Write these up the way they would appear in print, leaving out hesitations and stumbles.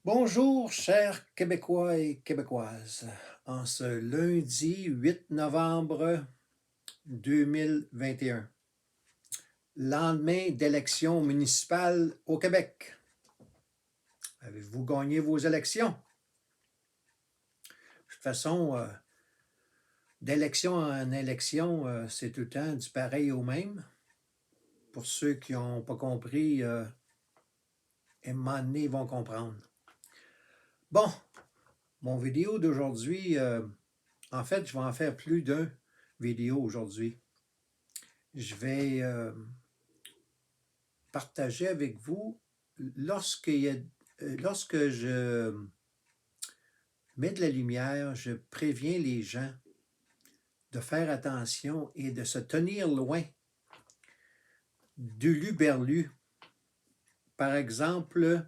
Bonjour, chers Québécois et Québécoises. En ce lundi 8 novembre 2021, lendemain d'élections municipales au Québec. Avez-vous gagné vos élections? De toute façon, d'élection en élection, c'est tout le temps du pareil au même. Pour ceux qui n'ont pas compris, à un moment donné, ils vont comprendre. Bon, mon vidéo d'aujourd'hui, en fait, je vais en faire plus d'un vidéo aujourd'hui. Je vais partager avec vous lorsque je mets de la lumière, je préviens les gens de faire attention et de se tenir loin d'huluberlus. Par exemple,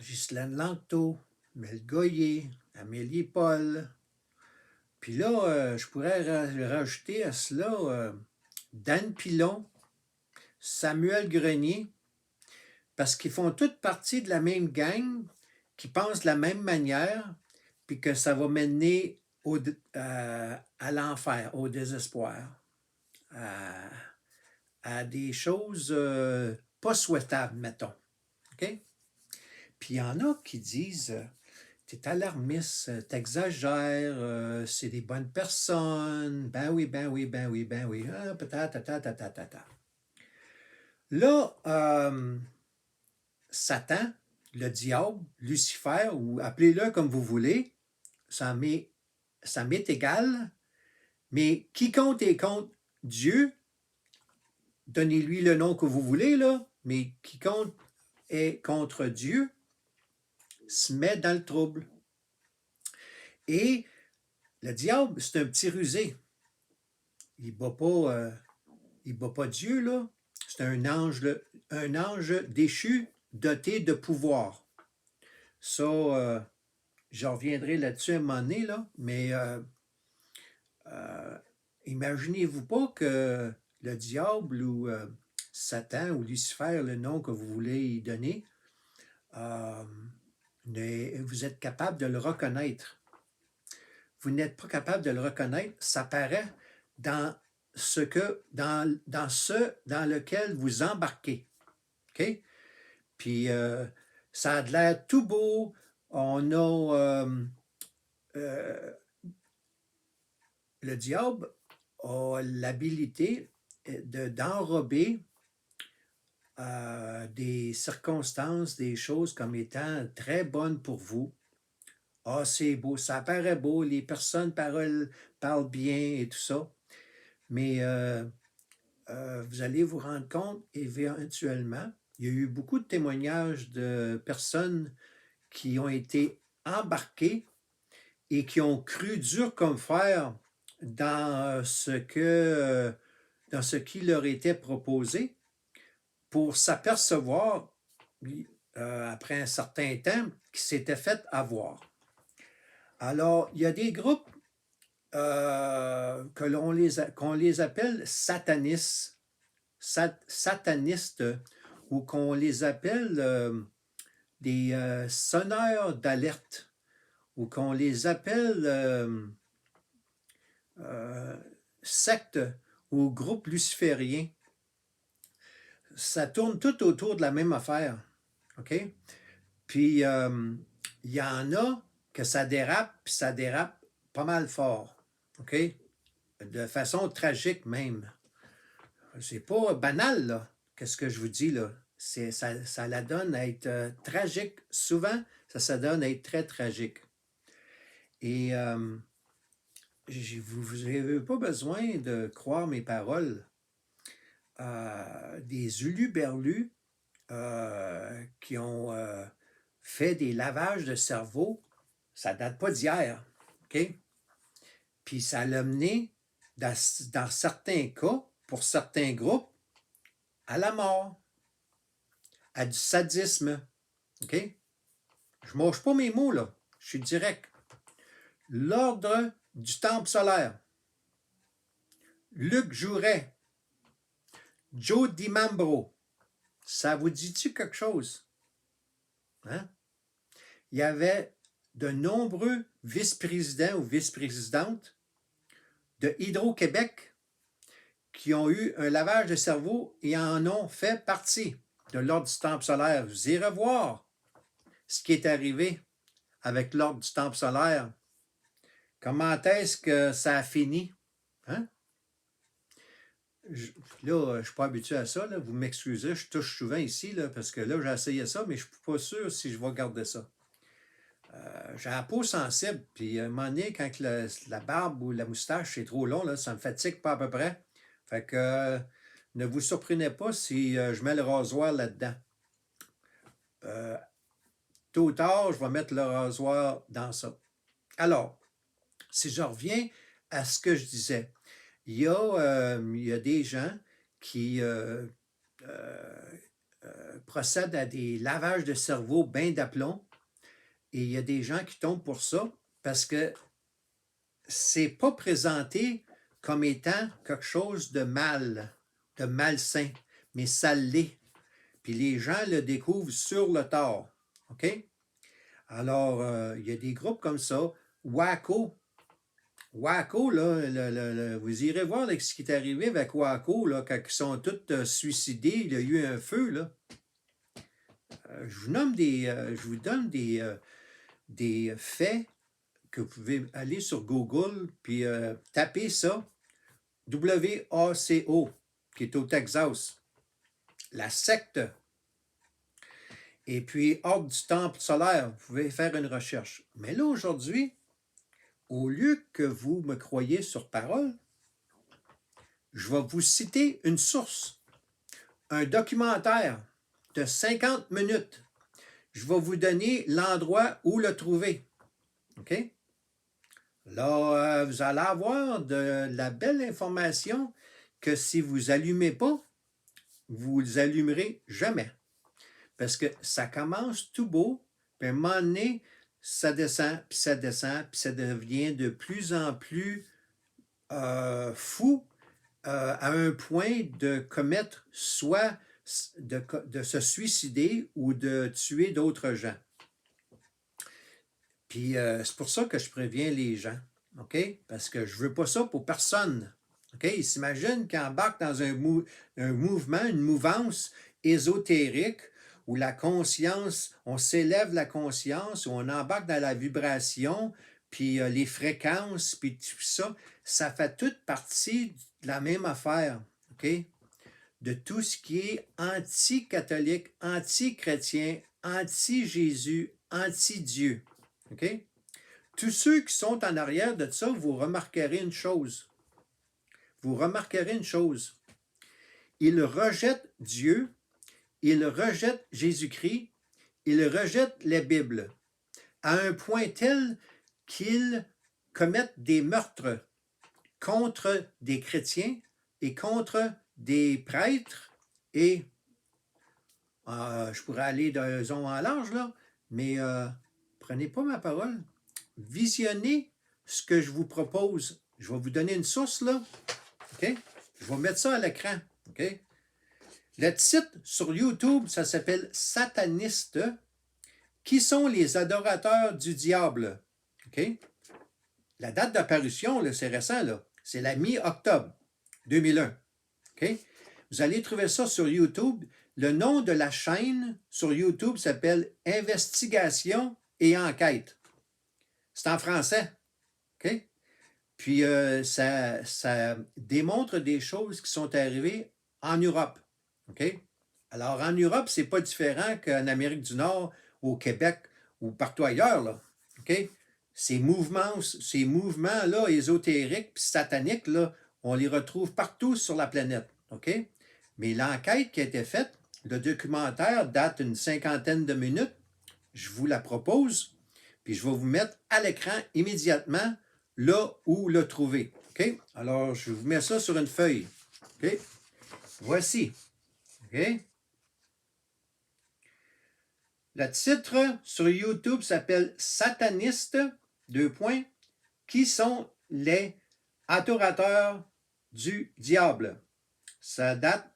Ghislaine Langto, Mel Goyer, Amélie Paul. Puis là, je pourrais rajouter à cela Dan Pilon, Samuel Grenier, parce qu'ils font toutes partie de la même gang, qui pensent de la même manière, puis que ça va mener à l'enfer, au désespoir, à des choses pas souhaitables, mettons. OK? Puis il y en a qui disent t'es alarmiste, t'exagères, c'est des bonnes personnes, ben oui, ben oui, ben oui, ben oui, peut-être, Là, Satan, le diable, Lucifer, ou appelez-le comme vous voulez, ça m'est égal, mais quiconque est contre Dieu, donnez-lui le nom que vous voulez, là, mais quiconque est contre Dieu se met dans le trouble. Et le diable, c'est un petit rusé. Il ne bat pas Dieu, là. C'est un ange déchu, doté de pouvoir. Ça, je reviendrai là-dessus à un moment donné, là, mais imaginez-vous pas que le diable ou Satan ou Lucifer, le nom que vous voulez y donner, vous êtes capable de le reconnaître. Vous n'êtes pas capable de le reconnaître, ça paraît dans dans lequel vous embarquez. OK? Puis ça a de l'air tout beau. On a le diable a l'habilité d'enrober des circonstances, des choses comme étant très bonnes pour vous. Ah, c'est beau, ça paraît beau, les personnes parlent bien et tout ça. Mais vous allez vous rendre compte éventuellement, il y a eu beaucoup de témoignages de personnes qui ont été embarquées et qui ont cru dur comme fer dans dans ce qui leur était proposé pour s'apercevoir, après un certain temps, qu'ils s'étaient fait avoir. Alors, il y a des groupes qu'on les appelle satanistes, satanistes, ou qu'on les appelle des sonneurs d'alerte, ou qu'on les appelle sectes ou groupes lucifériens. Ça tourne tout autour de la même affaire. OK? Puis, il y en a que ça dérape, puis ça dérape pas mal fort. OK? De façon tragique même. C'est pas banal, là, qu'est-ce que je vous dis, là. Ça la donne à être tragique. Souvent, ça donne à être très tragique. Et vous n'avez pas besoin de croire mes paroles. Des huluberlus qui ont fait des lavages de cerveau, ça ne date pas d'hier. OK? Puis ça l'a mené, dans certains cas, pour certains groupes, à la mort, à du sadisme. OK? Je ne mâche pas mes mots, là. Je suis direct. L'ordre du temple solaire. Luc Jouret. Joe DiMambro. Ça vous dit-tu quelque chose? Hein? Il y avait de nombreux vice-présidents ou vice-présidentes de Hydro-Québec qui ont eu un lavage de cerveau et en ont fait partie de l'Ordre du Temple solaire. Vous irez voir ce qui est arrivé avec l'Ordre du Temple solaire. Comment est-ce que ça a fini? Hein? Là, je ne suis pas habitué à ça. Là. Vous m'excusez, je touche souvent ici là, parce que là, j'ai essayé ça, mais je ne suis pas sûr si je vais garder ça. J'ai la peau sensible, puis à un moment donné, quand la barbe ou la moustache est trop long, là, ça me fatigue pas à peu près. Fait que ne vous surprenez pas si je mets le rasoir là-dedans. Tôt ou tard, je vais mettre le rasoir dans ça. Alors, si je reviens à ce que je disais, il y a des gens qui procèdent à des lavages de cerveau bien d'aplomb et il y a des gens qui tombent pour ça parce que c'est pas présenté comme étant quelque chose de mal, de malsain, mais ça l'est. Puis les gens le découvrent sur le tard. OK? Alors, il y a des groupes comme ça. Waco. Waco, là, vous irez voir là, ce qui est arrivé avec Waco, là, quand ils sont tous suicidés, il y a eu un feu, là. Je vous donne des faits que vous pouvez aller sur Google, puis taper ça, WACO, qui est au Texas, la secte. Et puis, Ordre du Temple solaire, vous pouvez faire une recherche. Mais là, aujourd'hui, au lieu que vous me croyiez sur parole, je vais vous citer une source, un documentaire de 50 minutes. Je vais vous donner l'endroit où le trouver. OK? Là, vous allez avoir de la belle information que si vous allumez pas, vous allumerez jamais. Parce que ça commence tout beau, puis à un moment donné, ça descend, puis ça descend, puis ça devient de plus en plus fou à un point de commettre soit de se suicider ou de tuer d'autres gens. Puis c'est pour ça que je préviens les gens, OK? Parce que je ne veux pas ça pour personne. OK? Ils s'imaginent qu'ils embarquent dans un mouvement, une mouvance ésotérique où la conscience, on s'élève la conscience, où on embarque dans la vibration, puis les fréquences, puis tout ça, ça fait toute partie de la même affaire, OK? De tout ce qui est anti-catholique, anti-chrétien, anti-Jésus, anti-Dieu, OK? Tous ceux qui sont en arrière de ça, vous remarquerez une chose. Vous remarquerez une chose. Ils rejettent Dieu, ils rejettent Jésus-Christ, ils rejettent la Bible, à un point tel qu'ils commettent des meurtres contre des chrétiens et contre des prêtres et je pourrais aller d'un zone en large, là, mais prenez pas ma parole. Visionnez ce que je vous propose. Je vais vous donner une source, là. OK? Je vais mettre ça à l'écran. OK? Le titre sur YouTube, ça s'appelle Sataniste. Qui sont les adorateurs du diable? OK? La date d'apparition, c'est récent, là. C'est la mi-octobre 2001. OK? Vous allez trouver ça sur YouTube. Le nom de la chaîne sur YouTube s'appelle Investigation et enquête. C'est en français. OK? Puis ça démontre des choses qui sont arrivées en Europe. OK? Alors, en Europe, ce n'est pas différent qu'en Amérique du Nord, au Québec ou partout ailleurs. Là. OK? Ces mouvements-là, ésotériques et sataniques, là, on les retrouve partout sur la planète. OK? Mais l'enquête qui a été faite, le documentaire date d'une 50aine de minutes. Je vous la propose, puis je vais vous mettre à l'écran immédiatement là où le trouver. OK? Alors, je vous mets ça sur une feuille. OK? Voici. OK? Le titre sur YouTube s'appelle Sataniste, qui sont les adorateurs du diable. Ça date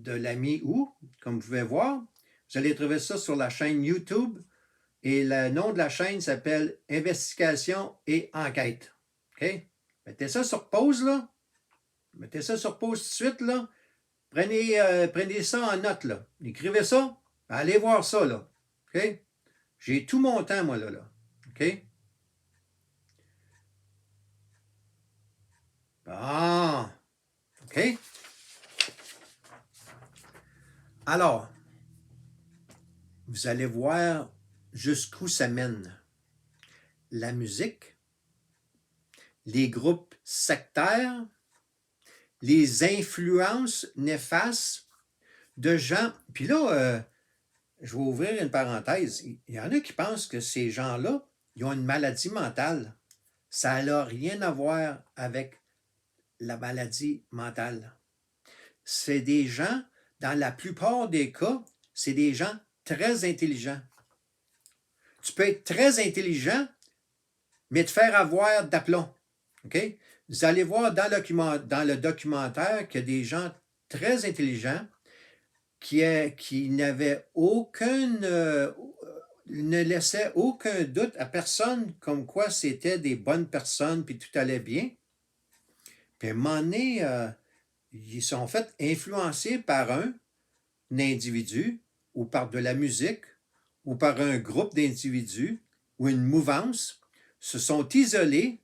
de l'ami ou, comme vous pouvez voir. Vous allez trouver ça sur la chaîne YouTube et le nom de la chaîne s'appelle Investigation et Enquête. OK? Mettez ça sur pause, là. Mettez ça sur pause tout de suite, là. Prenez ça en note, là. Écrivez ça. Allez voir ça, là. OK? J'ai tout mon temps, moi, là. OK? Bon. OK? Alors, vous allez voir jusqu'où ça mène. La musique, les groupes sectaires, les influences néfastes de gens. Puis là, je vais ouvrir une parenthèse. Il y en a qui pensent que ces gens-là, ils ont une maladie mentale. Ça n'a rien à voir avec la maladie mentale. C'est des gens, dans la plupart des cas, c'est des gens très intelligents. Tu peux être très intelligent, mais te faire avoir d'aplomb. OK? Vous allez voir dans le documentaire qu'il y a des gens très intelligents qui n'avaient ne laissaient aucun doute à personne comme quoi c'était des bonnes personnes puis tout allait bien. Puis à un moment donné, ils sont fait influencer par un individu ou par de la musique ou par un groupe d'individus ou une mouvance, se sont isolés,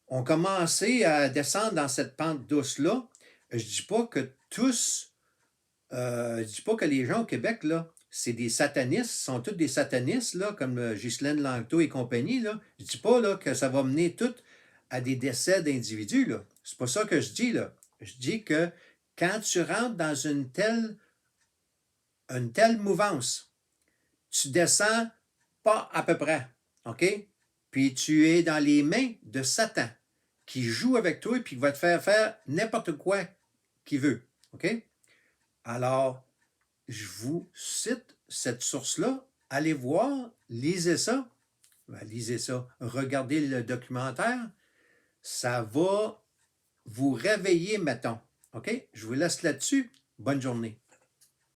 ont commencé à descendre dans cette pente douce-là. Je ne dis pas que je dis pas que les gens au Québec, là, c'est des satanistes, sont tous des satanistes, là, comme Ghislaine Langto et compagnie, là. Je ne dis pas là, que ça va mener tout à des décès d'individus, là. C'est pas ça que je dis, là. Je dis que quand tu rentres dans une telle mouvance, tu descends pas à peu près, OK? Puis tu es dans les mains de Satan, qui joue avec toi et puis qui va te faire n'importe quoi qu'il veut, OK? Alors, je vous cite cette source-là. Allez voir, lisez ça. Lisez ça. Regardez le documentaire. Ça va vous réveiller, mettons. OK? Je vous laisse là-dessus. Bonne journée.